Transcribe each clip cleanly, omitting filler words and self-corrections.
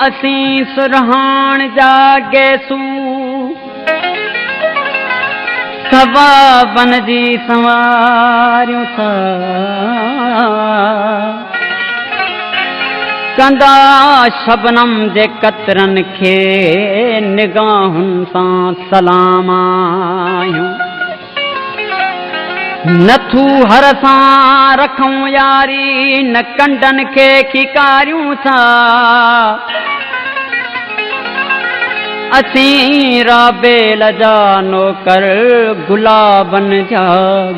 असीं सुरहाण जागेसू सवा बन जी संवारियूं था कंदा शबनम जे कतरन खे निगाहुनि सां सलाम आहियूं नथू हर सां रखूं यारी न कंडन खे खिकारियूं था असीं राबेल जा नौकर गुलाबन जा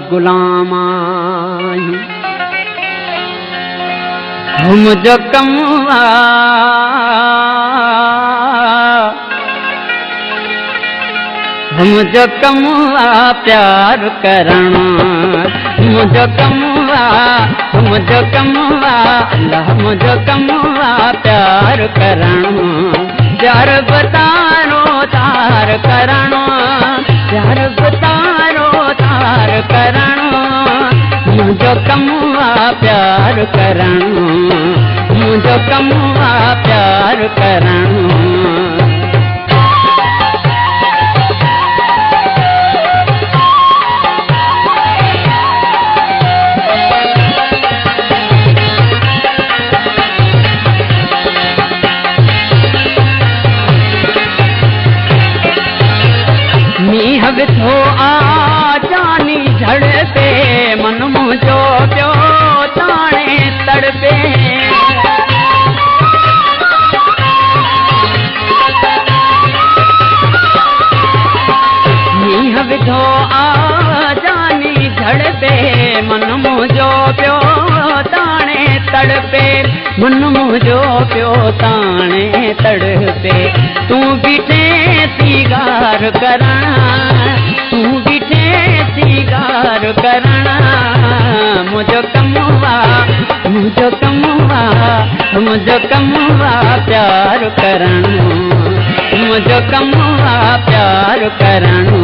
गुलाम आहियूं मुंहिंजो कमु मुंहिंजो कमु प्यार करणु मुंहिंजो कमु मुंहिंजो कमु अल्लाह मुंहिंजो कमु प्यार करणु प्यार बतारो तार करणु प्यार बतारो तार करणु मुंहिंजो कमु प्यार करणु मुंहिंजो कमु प्यार करणु मींह विधो आ जानी झड़ पे मन मुंहिंजो पियो ताणे तड़पे मींह विधो आ जानी झड़ पे मन मुंहिंजो पियो ताणे तड़पे मन मुंहिंजो पियो ताणे तड़पे तूं बीठे सीगार करणु तूं बीठे सीगार करणु मुंहिंजो कमु मुंहिंजो कमु मुंहिंजो कमु प्यार करणु मुंहिंजो कमु प्यार करणु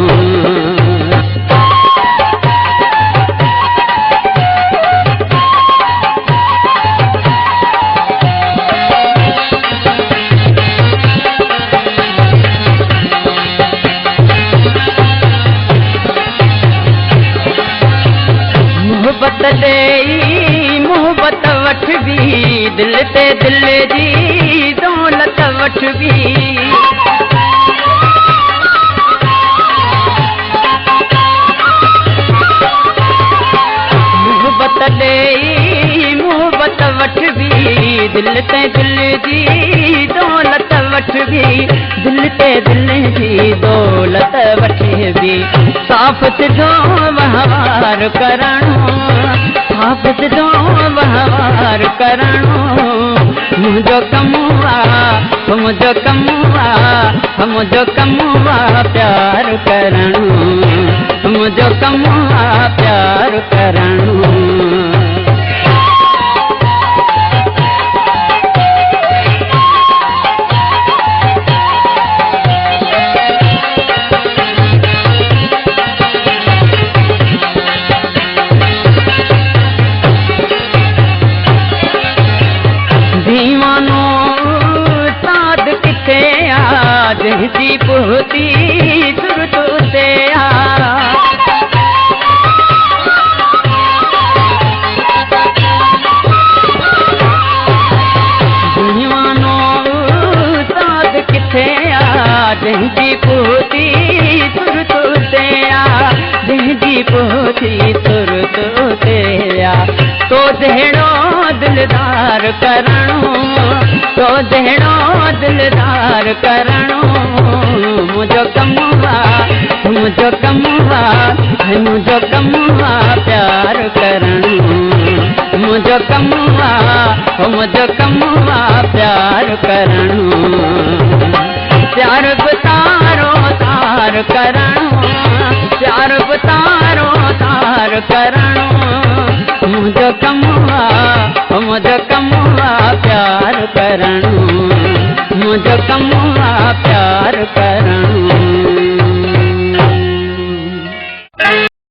मोहब्बत ॾेई मोहब्बत वठबी दिल ते दिल जी दौलत वठबी मोहब्बत ॾेई मोहब्बत वठबी दिल ते दिल जी दौलत वठबी दिल ते दिल जी दौलत वठबी साफ़ सिधो वहिंवार करणु साफ़ सिधो वहिंवार करणु मुंहिंजो कमु मुंहिंजो कमु मुंहिंजो कमु प्यार करणु मुंहिंजो कमु प्यार करणु दीवानो साध किथे आ जंहिंजी पुहती सुरत ते आ दीवानो साध किथे आ जंहिंजी पुहती सुरत ते आ जंहिंजी पुहती सुरत ते आ तो जहिड़ो दिलदार करणु तो जहिड़ो दिलदार करणु मुंहिंजो कमु मुंहिंजो कमु मुंहिंजो कमु प्यार करणु मुंहिंजो कमु मुंहिंजो कमु प्यार करणु प्यार बतारो तार करणु प्यार बतारो तार करणु मुंहिंजो कमु मुंहिंजो कमु प्यार करणु मुंहिंजो कमु प्यार करणु